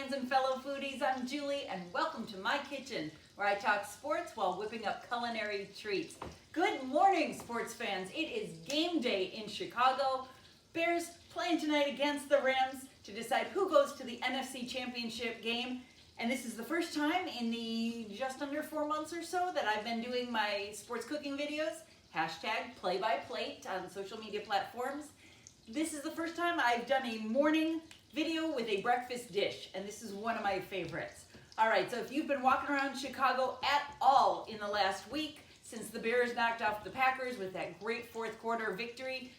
fans and fellow foodies, I'm Julie, and welcome to my kitchen, where I talk sports while whipping up culinary treats. Good morning, sports fans. It is game day in Chicago. Bears playing tonight against the Rams to decide who goes to the NFC Championship game. And this is the first time in the just under 4 months or so that I've been doing my sports cooking videos. Hashtag play-by-plate on social media platforms. This is the first time I've done a morning video with a breakfast dish, and this is one of my favorites. All right, so if you've been walking around Chicago at all in the last week, since the Bears knocked off the Packers with that great fourth quarter victory,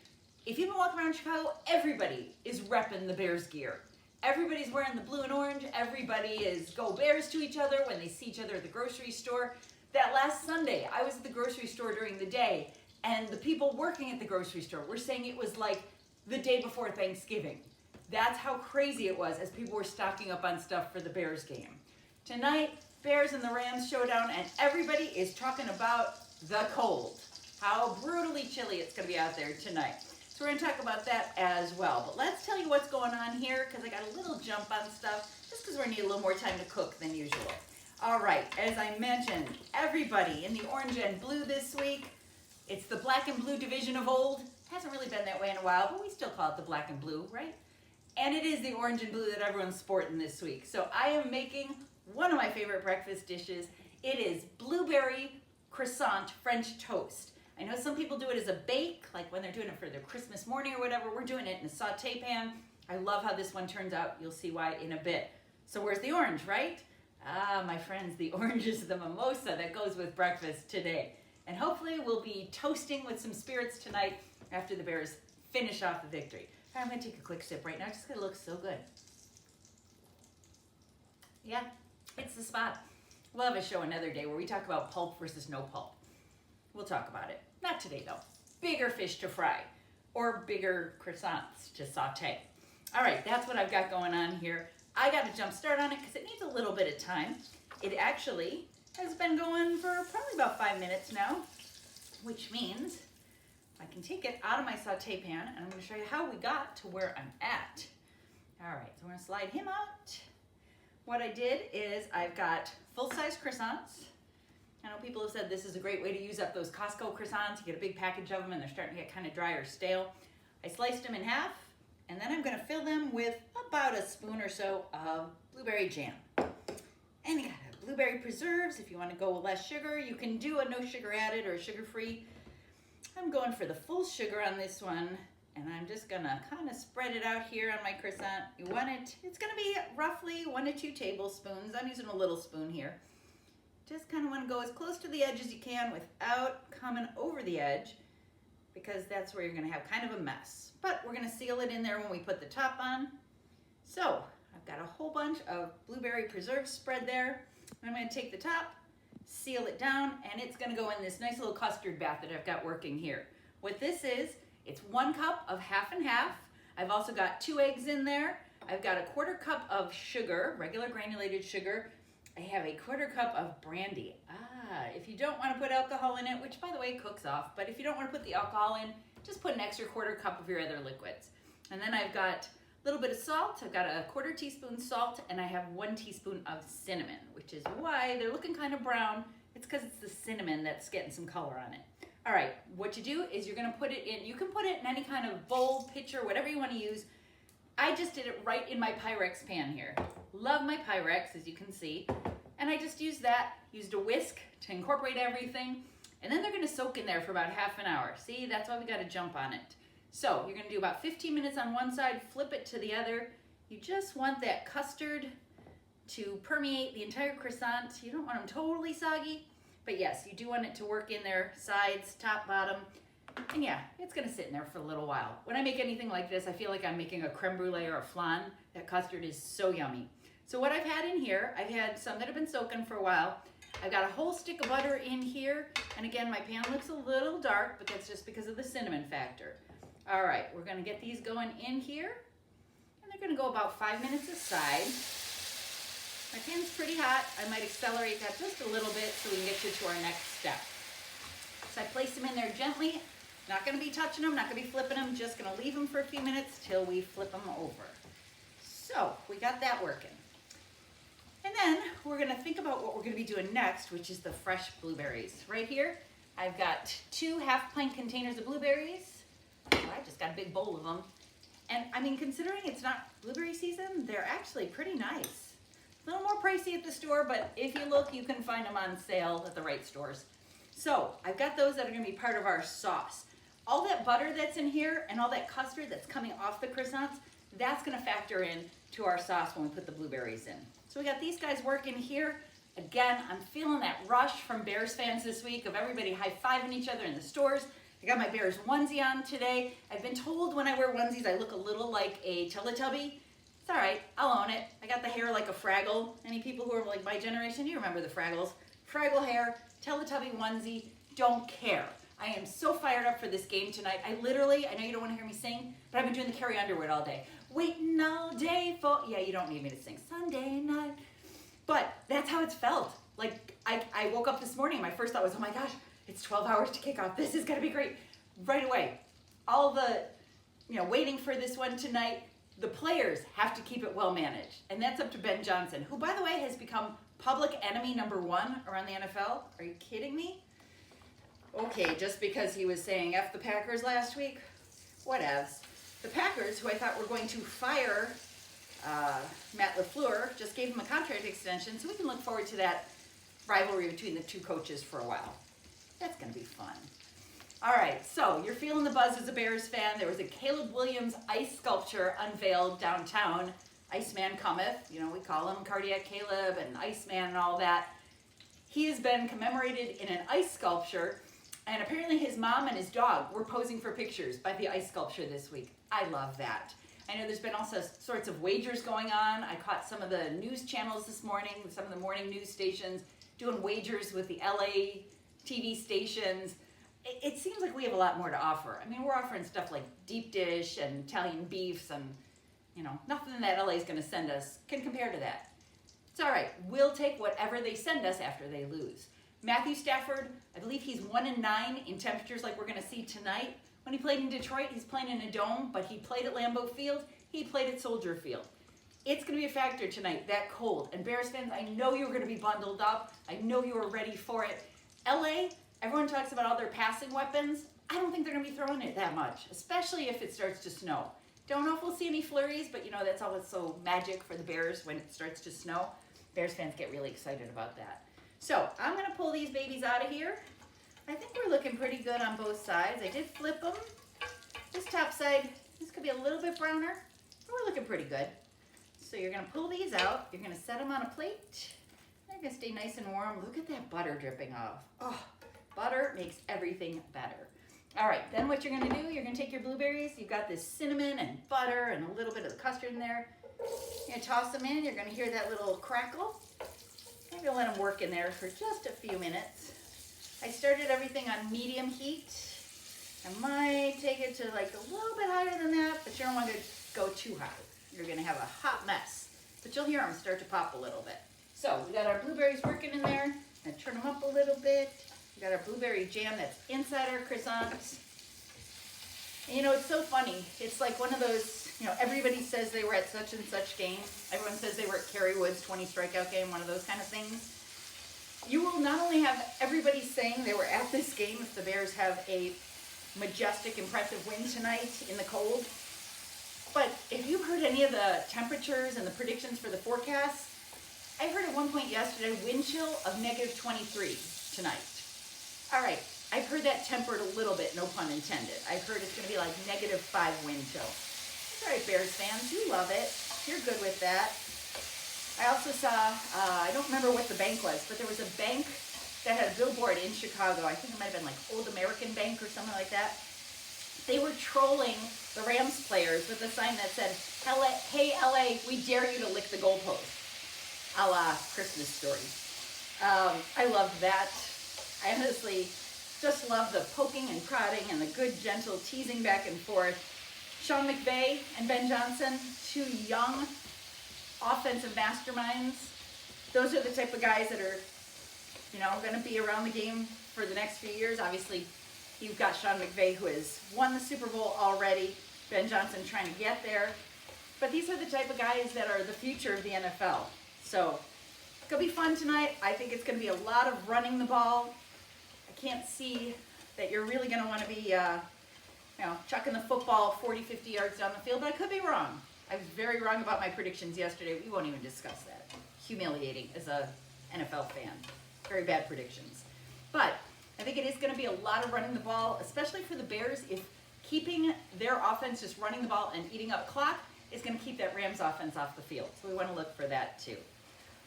if you've been walking around Chicago, everybody is repping the Bears gear. Everybody's wearing the blue and orange. Everybody is go Bears to each other when they see each other at the grocery store. That last Sunday, I was at the grocery store during the day, and the people working at the grocery store were saying it was like the day before Thanksgiving. That's how crazy it was as people were stocking up on stuff for the Bears game. Tonight, Bears and the Rams showdown, and everybody is talking about the cold. How brutally chilly it's going to be out there tonight. So we're going to talk about that as well. But let's tell you what's going on here, because I got a little jump on stuff, just because we're going to need a little more time to cook than usual. All right, as I mentioned, everybody in the orange and blue this week. It's the black and blue division of old. Hasn't really been that way in a while, but we still call it the black and blue, right? And it is the orange and blue that everyone's sporting this week. So I am making one of my favorite breakfast dishes. It is blueberry croissant French toast. I know some people do it as a bake, like when they're doing it for their Christmas morning or whatever. We're doing it in a saute pan. I love how this one turns out. You'll see why in a bit. So where's the orange, right? Ah, my friends, the orange is the mimosa that goes with breakfast today. And hopefully we'll be toasting with some spirits tonight after the Bears finish off the victory. I'm going to take a quick sip right now, just because it looks so good. Yeah, it's the spot. We'll have a show another day where we talk about pulp versus no pulp. We'll talk about it. Not today, though. Bigger fish to fry or bigger croissants to saute. All right, that's what I've got going on here. I got to jump start on it because it needs a little bit of time. It actually has been going for probably about 5 minutes now, which means I can take it out of my saute pan, and I'm going to show you how we got to where I'm at. All right, so I'm going to slide him out. What I did is I've got full-size croissants. I know people have said this is a great way to use up those Costco croissants. You get a big package of them, and they're starting to get kind of dry or stale. I sliced them in half, and then I'm going to fill them with about a spoon or so of blueberry jam. And you got blueberry preserves. If you want to go with less sugar, you can do a no sugar added or sugar-free. I'm going for the full sugar on this one, and I'm just gonna kind of spread it out here on my croissant. You want it, it's gonna be roughly 1 to 2 tablespoons. I'm using a little spoon here. Just kind of want to go as close to the edge as you can without coming over the edge, because that's where you're gonna have kind of a mess. But we're gonna seal it in there when we put the top on. So I've got a whole bunch of blueberry preserves spread there. I'm gonna take the top, seal it down, and it's going to go in this nice little custard bath that I've got working here. What this is, it's 1 cup of half and half. I've also got 2 eggs in there. I've got a 1/4 cup of sugar, regular granulated sugar. I have a 1/4 cup of brandy. If you don't want to put alcohol in it, which by the way cooks off, but if you don't want to put the alcohol in, just put an extra 1/4 cup of your other liquids. And then I've got a little bit of salt. I've got a 1/4 teaspoon salt, and I have 1 teaspoon of cinnamon, which is why they're looking kind of brown. It's because it's the cinnamon that's getting some color on it. All right, what you do is you're gonna put it in, you can put it in any kind of bowl, pitcher, whatever you wanna use. I just did it right in my Pyrex pan here. Love my Pyrex, as you can see. And I just used a whisk to incorporate everything. And then they're gonna soak in there for about half an hour. See, that's why we gotta jump on it. So you're gonna do about 15 minutes on one side, flip it to the other. You just want that custard to permeate the entire croissant. You don't want them totally soggy, but yes, you do want it to work in their sides, top, bottom. And yeah, it's gonna sit in there for a little while. When I make anything like this, I feel like I'm making a creme brulee or a flan. That custard is so yummy. So what I've had in here, I've had some that have been soaking for a while. I've got a whole stick of butter in here. And again, my pan looks a little dark, but that's just because of the cinnamon factor. All right, we're gonna get these going in here, and they're gonna go about 5 minutes aside. My pan's pretty hot. I might accelerate that just a little bit so we can get you to our next step. So I place them in there gently. Not gonna be touching them, not gonna be flipping them, just gonna leave them for a few minutes till we flip them over. So we got that working. then we're gonna think about what we're gonna be doing next, which is the fresh blueberries. Right here, I've got 2 half-pint containers of blueberries. Oh, I just got a big bowl of them. And I mean, considering it's not blueberry season, they're actually pretty nice. A little more pricey at the store, but if you look, you can find them on sale at the right stores. So I've got those that are gonna be part of our sauce. All that butter that's in here and all that custard that's coming off the croissants, that's gonna factor in to our sauce when we put the blueberries in. So we got these guys working here. Again, I'm feeling that rush from Bears fans this week of everybody high-fiving each other in the stores. I got my Bears onesie on today. I've been told when I wear onesies, I look a little like a Teletubby. It's all right, I'll own it. I got the hair like a Fraggle. Any people who are like my generation, you remember the Fraggles. Fraggle hair, Teletubby onesie, don't care. I am so fired up for this game tonight. I know you don't want to hear me sing, but I've been doing the Carrie Underwood all day. Waiting all day for, yeah, you don't need me to sing Sunday night. But that's how it's felt. Like, I woke up this morning, my first thought was, oh my gosh, it's 12 hours to kick off. This is gonna be great. Right away, all the, waiting for this one tonight, the players have to keep it well managed. And that's up to Ben Johnson, who, by the way, has become public enemy #1 around the NFL. Are you kidding me? Okay, just because he was saying F the Packers last week? Whatevs. The Packers, who I thought were going to fire Matt LaFleur, just gave him a contract extension, so we can look forward to that rivalry between the 2 coaches for a while. That's going to be fun. All right, so you're feeling the buzz as a Bears fan. There was a Caleb Williams ice sculpture unveiled downtown. Iceman cometh, we call him Cardiac Caleb and Iceman and all that. He has been commemorated in an ice sculpture, and apparently his mom and his dog were posing for pictures by the ice sculpture this week. I love that. I know there's been also sorts of wagers going on. I caught some of the news channels this morning, some of the morning news stations doing wagers with the LA TV stations. It seems like we have a lot more to offer. I mean, we're offering stuff like deep dish and Italian beefs and, nothing that LA is going to send us can compare to that. It's all right. We'll take whatever they send us after they lose. Matthew Stafford, I believe he's 1-9 in temperatures like we're going to see tonight. When he played in Detroit, he's playing in a dome, but he played at Lambeau Field. He played at Soldier Field. It's going to be a factor tonight, that cold. And Bears fans, I know you're going to be bundled up. I know you are ready for it. LA, everyone talks about all their passing weapons. I don't think they're going to be throwing it that much, especially if it starts to snow. Don't know if we'll see any flurries, but that's always so magic for the Bears when it starts to snow. Bears fans get really excited about that. So I'm going to pull these babies out of here. I think we're looking pretty good on both sides. I did flip them. This top side, this could be a little bit browner, but we're looking pretty good. So you're going to pull these out. You're going to set them on a plate. They're going to stay nice and warm. Look at that butter dripping off. Oh, butter makes everything better. All right, then what you're going to do, you're going to take your blueberries. You've got this cinnamon and butter and a little bit of the custard in there. You're going to toss them in. You're going to hear that little crackle. Maybe let them work in there for just a few minutes. I started everything on medium heat. I might take it to like a little bit higher than that, but you don't want to go too high. You're going to have a hot mess. But you'll hear them start to pop a little bit. So we got our blueberries working in there. I'm going to turn them up a little bit. We got our blueberry jam that's inside our croissants. And it's so funny. It's like one of those, everybody says they were at such and such game. Everyone says they were at Kerry Wood's 20 strikeout game, one of those kind of things. You will not only have everybody saying they were at this game if the Bears have a majestic, impressive win tonight in the cold, but if you've heard any of the temperatures and the predictions for the forecast, I heard at one point yesterday wind chill of -23 tonight. All right, I've heard that tempered a little bit, no pun intended. I've heard it's going to be like -5 wind chill. All right, Bears fans, you love it. You're good with that. I also saw, I don't remember what the bank was, but there was a bank that had a billboard in Chicago. I think it might have been like Old American Bank or something like that. They were trolling the Rams players with a sign that said, "Hey LA, we dare you to lick the goalpost." A la Christmas Story. I love that. I honestly just love the poking and prodding and the good, gentle teasing back and forth. Sean McVay and Ben Johnson, 2 young offensive masterminds. Those are the type of guys that are, going to be around the game for the next few years. Obviously, you've got Sean McVay, who has won the Super Bowl already. Ben Johnson trying to get there. But these are the type of guys that are the future of the NFL. So It's going to be fun tonight. I think it's going to be a lot of running the ball. I can't see that you're really going to want to be, chucking the football 40, 50 yards down the field, but I could be wrong. I was very wrong about my predictions yesterday. We won't even discuss that. Humiliating as a NFL fan. Very bad predictions. But I think it is going to be a lot of running the ball, especially for the Bears. If keeping their offense just running the ball and eating up clock is going to keep that Rams offense off the field. So we want to look for that too.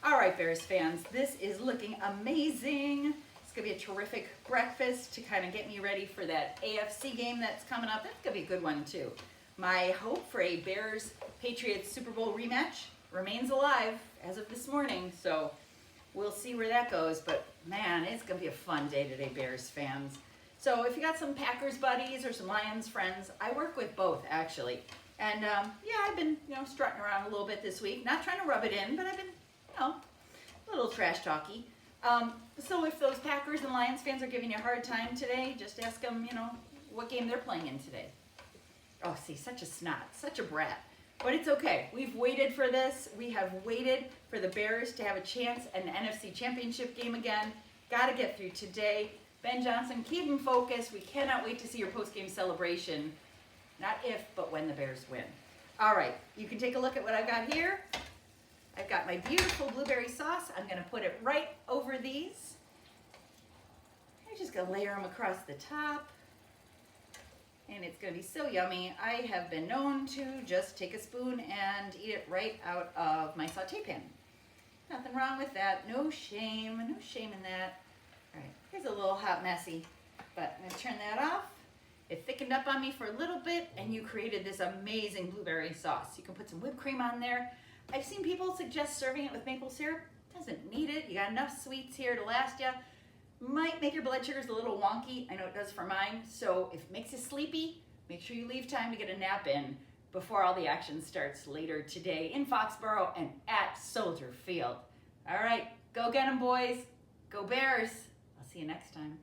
All right, Bears fans, this is looking amazing. It's going to be a terrific breakfast to kind of get me ready for that AFC game that's coming up. That's going to be a good one too. My hope for a Bears-Patriots Super Bowl rematch remains alive as of this morning. So we'll see where that goes. But man, it's going to be a fun day today, Bears fans. So if you got some Packers buddies or some Lions friends, I work with both actually. And I've been, strutting around a little bit this week. Not trying to rub it in, but I've been, a little trash talky. So if those Packers and Lions fans are giving you a hard time today, just ask them, what game they're playing in today. Oh, see, such a snot, such a brat. But it's okay. We've waited for this. We have waited for the Bears to have a chance at an NFC Championship game again. Got to get through today. Ben Johnson, keep him focused. We cannot wait to see your post-game celebration. Not if, but when the Bears win. All right, you can take a look at what I've got here. I've got my beautiful blueberry sauce. I'm going to put it right over these. I'm just going to layer them across the top. And it's going to be so yummy. I have been known to just take a spoon and eat it right out of my saute pan. Nothing wrong with that. No shame in that. All right, here's a little hot messy, but I'm going to turn that off. It thickened up on me for a little bit, and you created this amazing blueberry sauce. You can put some whipped cream on there. I've seen people suggest serving it with maple syrup. Doesn't need it. You got enough sweets here to last you. Might make your blood sugars a little wonky. I know it does for mine. So if it makes you sleepy, make sure you leave time to get a nap in before all the action starts later today in Foxborough and at Soldier Field. All right, go get 'em, boys. Go Bears. I'll see you next time.